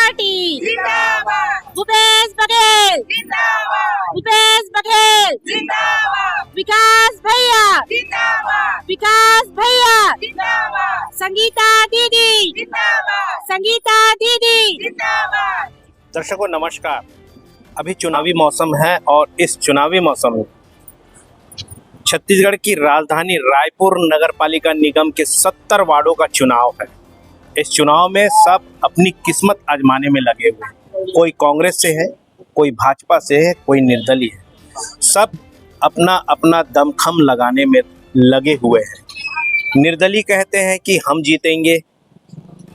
Party जिंदाबाद, भूपेश बघेल, जिंदाबाद, भूपेश बघेल, जिंदाबाद, विकास भैया, जिंदाबाद, विकास भैया, जिंदाबाद, संगीता दीदी, जिंदाबाद, संगीता दीदी। जिंदाबाद। दर्शकों नमस्कार। अभी चुनावी मौसम है और इस चुनावी मौसम में छत्तीसगढ़ की राजधानी रायपुर नगर पालिका निगम के 70 वार्डों का चुनाव है। इस चुनाव में सब अपनी किस्मत आजमाने में लगे हुए हैं। कोई कांग्रेस से है, कोई भाजपा से है, कोई निर्दलीय है। सब अपना अपना दमखम लगाने में लगे हुए हैं। निर्दलीय कहते हैं कि हम जीतेंगे,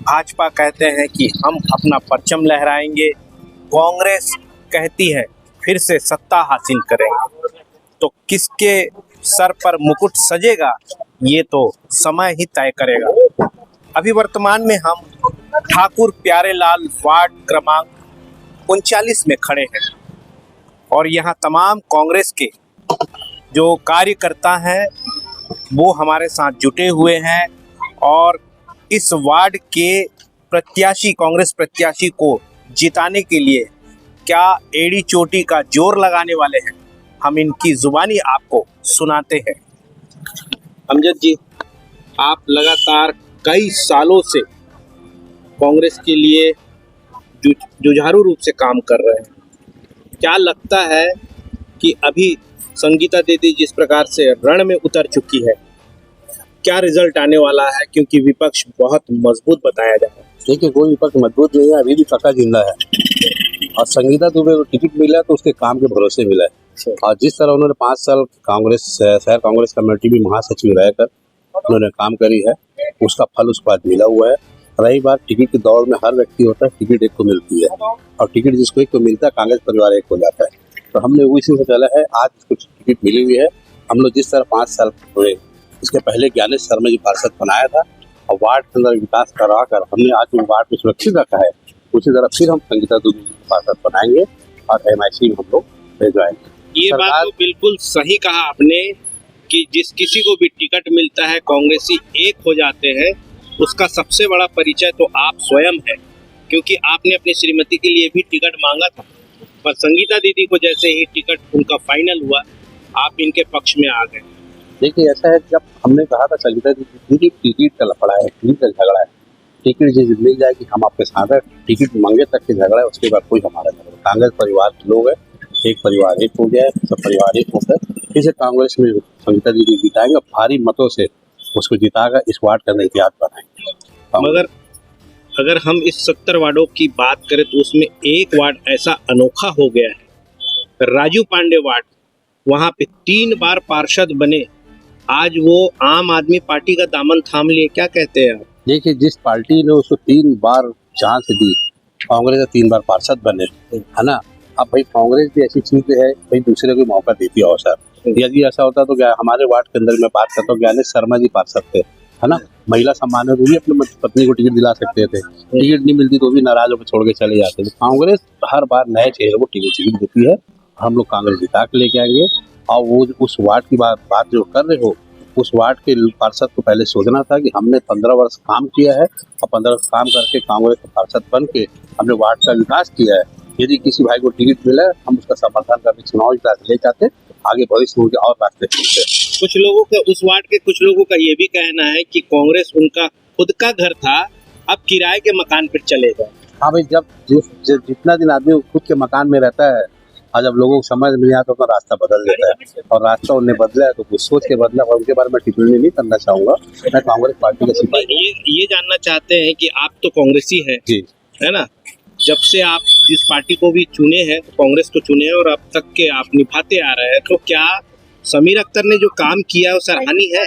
भाजपा कहते हैं कि हम अपना परचम लहराएंगे, कांग्रेस कहती है फिर से सत्ता हासिल करेंगे। तो किसके सर पर मुकुट सजेगा ये तो समय ही तय करेगा। अभी वर्तमान में हम ठाकुर प्यारेलाल वार्ड क्रमांक 39 में खड़े हैं और यहाँ तमाम कांग्रेस के जो कार्यकर्ता हैं वो हमारे साथ जुटे हुए हैं और इस वार्ड के प्रत्याशी, कांग्रेस प्रत्याशी को जिताने के लिए क्या एड़ी चोटी का जोर लगाने वाले हैं, हम इनकी जुबानी आपको सुनाते हैं। अमजद जी, आप लगातार कई सालों से कांग्रेस के लिए जुझारू रूप से काम कर रहे हैं। क्या लगता है कि अभी संगीता दीदी जिस प्रकार से रण में उतर चुकी है, क्या रिजल्ट आने वाला है? क्योंकि विपक्ष बहुत मजबूत बताया जा रहा है। देखिए, कोई विपक्ष मजबूत नहीं है, अभी भी पक्का जिंदा है। और संगीता दुबे को टिकट मिला तो उसके काम के भरोसे मिला है। और जिस तरह उन्होंने 5 साल कांग्रेस शहर कांग्रेस कमेटी में महासचिव रहकर उन्होंने काम करी है, उसका फल उसको आज मिला हुआ है। रही बात टिकट की दौड़ में, हर व्यक्ति होता है, टिकट एक को मिलती है और टिकट जिसको एक को मिलता है, कांग्रेस परिवार एक हो जाता है। तो हमने उसी से चला है, आज कुछ टिकट मिली हुई है। हम लोग जिस तरह 5 साल हुए, इसके पहले ज्ञानेश शर्मा जी पार्षद बनाया था और वार्ड के अंदर विकास करवा कर हमने आज वार्ड को सुरक्षित रखा है, उसी तरह फिर हम संगीता दुबे जी पार्षद बनाएंगे और MIC में हम लोग भेजवाएंगे। ये बात तो बिल्कुल सही कहा आपने कि जिस किसी को भी टिकट मिलता है, कांग्रेसी एक हो जाते हैं, उसका सबसे बड़ा परिचय तो आप स्वयं है, क्योंकि आपने अपनी श्रीमती के लिए भी टिकट मांगा था। पर संगीता दीदी को जैसे ही टिकट उनका फाइनल हुआ, आप इनके पक्ष में आ गए। देखिए, ऐसा है, जब हमने कहा था संगीता दीदी टिकट का लफड़ा है, टिकट का झगड़ा है, टिकट जिस मिल जाएगी हम आपके साथ है, टिकट मांगे तक के झगड़ा है, उसके बाद कोई हमारा झगड़ा। कांग्रेस परिवार के लोग हैं, एक परिवार एक हो गया है, सब परिवार एक होकर इसे कांग्रेस में संगीता दीदी जिताएंगे, भारी मतों से उसको जिताकर इस वार्ड का इतिहास बनाएंगे। मगर अगर हम इस 70 वार्डों की बात करें तो उसमें एक वार्ड ऐसा अनोखा हो गया है, राजू पांडे वार्ड। वहां पे 3 बार पार्षद बने, आज वो आम आदमी पार्टी का दामन थाम लिए। क्या कहते हैं आप? देखिए, जिस पार्टी ने उसको 3 बार चांस दी, कांग्रेस 3 बार पार्षद बने, है ना। अब भाई कांग्रेस भी ऐसी चीज है, भाई दूसरे को मौका देती है अवसर। यदि ऐसा होता तो क्या, हमारे वार्ड के अंदर मैं बात करता हूँ, ज्ञानेश शर्मा जी पार्षद थे, है ना, महिला सम्मान है, वो भी अपनी पत्नी को टिकट दिला सकते थे। टिकट नहीं मिलती तो भी नाराज होकर छोड़ के चले जाते थे। कांग्रेस हर बार नए चेहरे को टिकट देती है, हम लोग कांग्रेस जिता के लेके आएंगे। और वो उस वार्ड की बात जो कर रहे हो, उस वार्ड के पार्षद को पहले सोचना था कि हमने 15 वर्ष काम किया है और 15 वर्ष काम करके कांग्रेस के पार्षद बन के हमने वार्ड का विकास किया है। यदि किसी भाई को टिकट मिला, हम उसका समर्थन करके चुनाव ले जाते, आगे भविष्य में और रास्ते खुलते। कुछ लोगों का, उस वार्ड के कुछ लोगों का ये भी कहना है कि कांग्रेस उनका खुद का घर था, अब किराए के मकान पर चले गए। हाँ भाई, जब जितना दिन आदमी खुद के मकान में रहता है और जब लोगों को समझ नहीं आता तो रास्ता बदल देता है, और रास्ता उन्हें बदला है तो कुछ सोच के बदला। और उनके बारे में टिप्पणी नहीं करना चाहूंगा, मैं कांग्रेस पार्टी का सिपाही। ये जानना चाहते हैं कि आप तो कांग्रेसी है जी, है ना, जब से आप जिस पार्टी को भी चुने हैं, कांग्रेस को चुने हैं और अब तक के आप निभाते आ रहे हैं, तो क्या समीर अख्तर ने जो काम किया वो सराहनीय है?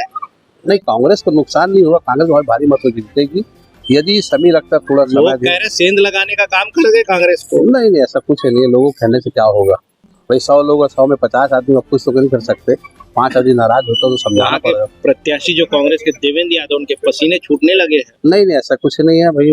नहीं, कांग्रेस को नुकसान नहीं हुआ, कांग्रेस बहुत भारी मतों जीतेगी। यदि समीर अख्तर थोड़ा लोग कह रहे सेंध लगाने का काम कर दे कांग्रेस को। नहीं, ऐसा कुछ नहीं है। लोगों को कहने से क्या होगा भाई, 100 लोग, 100 में 50 आदमी कुछ तो नहीं कर सकते। 5 आदमी नाराज होता तो समझाना पड़ेगा। प्रत्याशी जो कांग्रेस के देवेंद्र यादव, उनके पसीने छूटने लगे हैं। नहीं, ऐसा कुछ नहीं है भाई।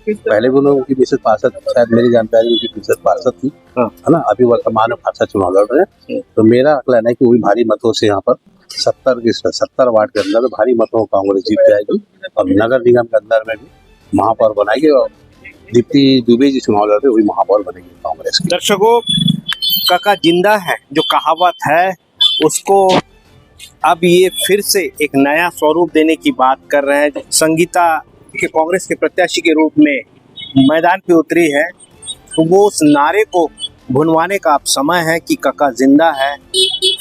पहले भी उनकी मिसेज पार्षद, शायद मेरी जानकारी में उनकी मिसेज पार्षद थी, है ना। अभी वर्तमान में पार्षद चुनाव लड़ रहे हैं। तो मेरा कहना है कि वही भारी मतों से यहाँ पर 70 वार्ड के अंदर भारी मतों कांग्रेस जीत जाएगी और नगर निगम के अंदर में भी महापौर बनाएगी और दीप्ति दुबे जी चुनाव लड़ते वही महापौर बनेगी कांग्रेस की। दर्शकों, काका जिंदा है जो कहावत है उसको अब ये फिर से एक नया स्वरूप देने की बात कर रहे हैं। संगीता के कांग्रेस के प्रत्याशी के रूप में मैदान पे उतरी है, तो वो उस नारे को भुनवाने का अब समय है कि काका जिंदा है,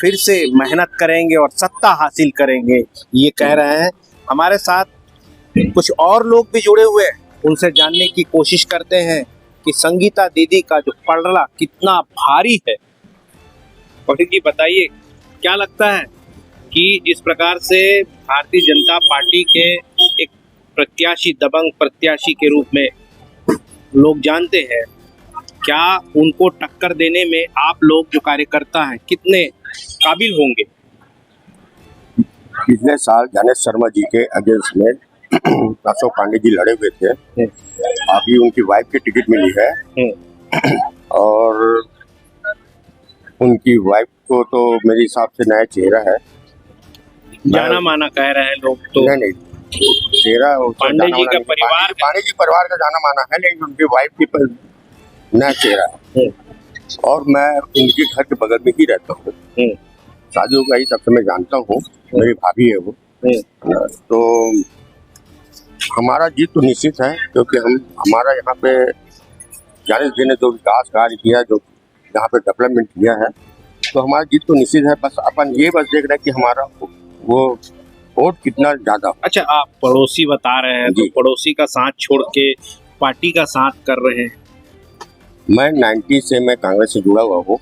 फिर से मेहनत करेंगे और सत्ता हासिल करेंगे, ये कह रहे हैं। हमारे साथ कुछ और लोग भी जुड़े हुए हैं, उनसे जानने की कोशिश करते हैं कि संगीता दीदी का जो पलड़ा कितना भारी है। पंडित जी बताइए, क्या लगता है कि जिस प्रकार से भारतीय जनता पार्टी के एक प्रत्याशी, दबंग प्रत्याशी के रूप में लोग जानते हैं, क्या उनको टक्कर देने में आप लोग जो कार्यकर्ता हैं कितने काबिल होंगे? पिछले साल ज्ञानेश शर्मा जी के अगेंस्ट में अशोक पांडे जी लड़े हुए थे, अभी उनकी वाइफ की टिकट मिली है और उनकी वाइफ को तो मेरे हिसाब से नया चेहरा है, जाना माना कह रहे हैं लोग। तो नहीं चेहरा पांडे जी का परिवार, पांडे जी परिवार का जाना माना है, लेकिन उनकी वाइफ की नया चेहरा है और मैं उनके घर के बगल में ही रहता हूँ, शादी हो गई तब से मैं जानता हूँ, मेरी भाभी है वो। तो हमारा जीत तो निश्चित है, क्योंकि हमारा यहाँ पे ज्ञानेश जी ने जो विकास कार्य किया, जो यहाँ पे डेवलपमेंट किया है, तो हमारा जीत तो निश्चित है। बस अपन ये बस देख रहे हैं कि हमारा वो वोट कितना ज्यादा। अच्छा, आप पड़ोसी बता रहे हैं, तो पड़ोसी का साथ छोड़ के पार्टी का साथ कर रहे हैं। मैं 90 से मैं कांग्रेस से जुड़ा हुआ हूँ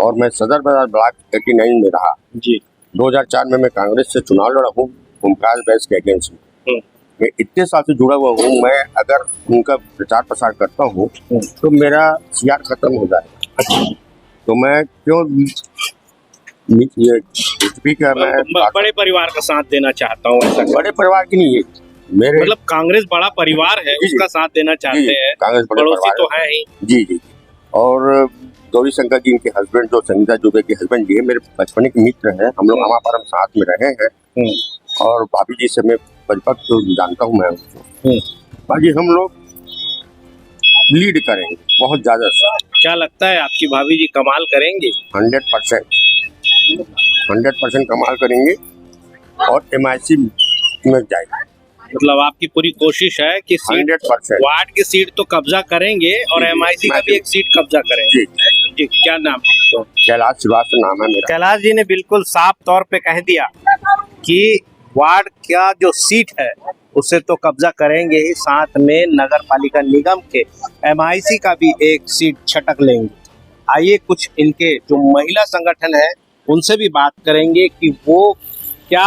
और मैं सदर बाजार ब्लॉक 89 में रहा जी। 2004 में मैं कांग्रेस से चुनाव लड़ा हूँ ओमकार बैस के अगेंस्ट में। मैं इतने साल से जुड़ा हुआ हूँ, मैं अगर उनका प्रचार प्रसार करता हूँ तो मेरा सीआर खत्म हो जाएगा। तो मैं क्यों ये भी क्या, मैं बड़े परिवार का साथ देना चाहता हूँ। ऐसा बड़े परिवार की नहीं है मेरे, मतलब कांग्रेस बड़ा परिवार है, उसका साथ देना चाहते हैं। कांग्रेस बड़े पड़ोसी परिवार तो है ही। जी जी। और गौरी शंकर जी इनके हस्बैंड, जो संगीता दुबे के हस्बैंड जी है, मेरे बचपन के मित्र हैं, हम लोग हमारा साथ में रहे हैं और भाभी जी से मैं परिपक्व जानता हूँ मैं उनको। बाकी हम लोग लीड करेंगे बहुत ज्यादा। क्या लगता है आपकी भाभी जी कमाल करेंगे? 100% कमाल करेंगे और MIC में जाएगा। मतलब आपकी पूरी कोशिश है कि 100% वार्ड की सीट तो कब्जा करेंगे और MIC का भी एक सीट कब्जा करेंगे। जी, क्या नाम है? कैलाश श्रीवास्तव नाम है मेरा। कैलाश जी ने बिल्कुल साफ तौर पे कह दिया कि वार्ड का जो सीट है उसे तो कब्जा करेंगे ही, साथ में नगर पालिका निगम के MIC का भी एक सीट छटक लेंगे। आइए कुछ इनके जो महिला संगठन है उनसे भी बात करेंगे कि वो क्या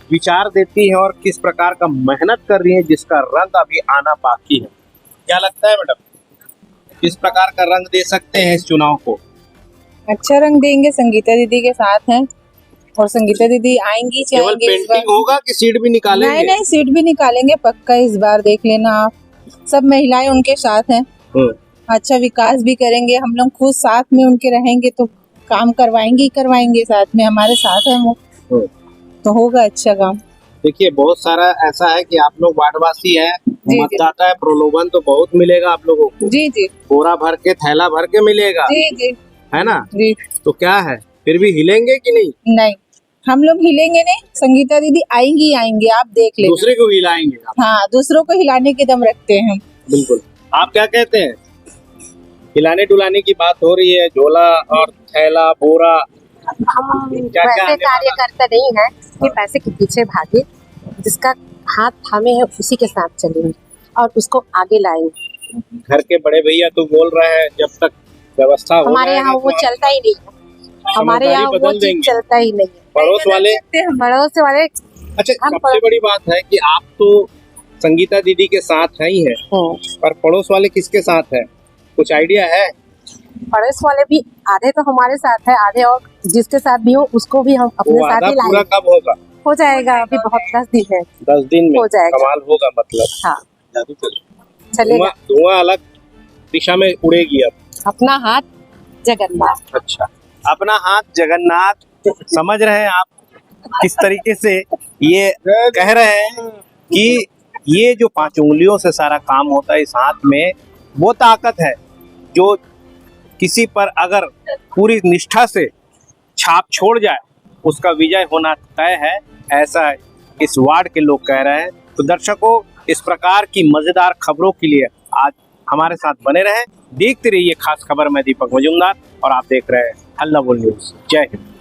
विचार देती है और किस प्रकार का मेहनत कर रही है, जिसका रंग अभी आना बाकी है। क्या लगता है मैडम, किस प्रकार का रंग दे सकते हैं इस चुनाव को? अच्छा रंग देंगे, संगीता दीदी के साथ हैं और संगीता दीदी आएंगी केवल पेंटिंग होगा कि सीट भी निकालेंगे? नहीं, सीट भी निकालेंगे पक्का, इस बार देख लेना आप। सब महिलाएं उनके साथ हैं, अच्छा विकास भी करेंगे, हम लोग खुद साथ में उनके रहेंगे तो काम करवाएंगे साथ में, हमारे साथ है वो, तो होगा अच्छा काम। देखिए, बहुत सारा ऐसा है कि आप लोग वार्डवासी है, मतदाता है, प्रलोभन तो बहुत मिलेगा आप लोगों को। जी जी, बोरा भर के, थैला भर के मिलेगा। जी जी, है ना? जी। तो क्या है, फिर भी हिलेंगे कि नहीं? नहीं, हम लोग हिलेंगे नहीं, संगीता दीदी आएंगी, आप देख लेना। दूसरे को हिलाएंगे आप? हाँ, दूसरों को हिलाने की दम रखते हैं हम। बिल्कुल। आप क्या कहते हैं? हिलाने डुलाने की बात हो रही है, झोला और थैला, बोरा, हम क्या वैसे कार्यकर्ता नहीं है कि पैसे के पीछे भागे, जिसका हाथ थामे है उसी के साथ चलेंगे और उसको आगे लाएंगे। घर के बड़े भैया तो बोल रहे हैं जब तक व्यवस्था हो हमारे यहाँ वो चलता ही नहीं है, हमारे यहाँ वो चीज चलता ही नहीं है। पड़ोस वाले अच्छा, सबसे बड़ी बात है कि आप तो संगीता दीदी के साथ है ही है, पर पड़ोस वाले किसके साथ है, कुछ आइडिया है? पड़ोस वाले भी आधे तो हमारे साथ है, आधे और जिसके साथ भी हो उसको भी हम अपने साथ ही लाएंगे। पूरा कब होगा? हो जाएगा, अभी बहुत 10 दिन है। 10 दिन में हो जाएगा, कमाल होगा। मतलब हाँ, चलेगा। धुआं अलग दिशा में उड़ेगी अब। अपना हाथ जगन्नाथ। अच्छा, अपना हाथ जगन्नाथ। समझ रहे हैं आप किस तरीके से ये कह रहे हैं कि ये जो 5 उंगलियों से सारा काम होता है, इस हाथ में वो ताकत है जो किसी पर अगर पूरी निष्ठा से छाप छोड़ जाए उसका विजय होना तय है, ऐसा इस वार्ड के लोग कह रहे हैं। तो दर्शकों, इस प्रकार की मजेदार खबरों के लिए आज हमारे साथ बने रहें, देखते रहिए खास खबर। मैं दीपक मजूमदार और आप देख रहे हैं हल्ला बोल न्यूज। जय हिंद।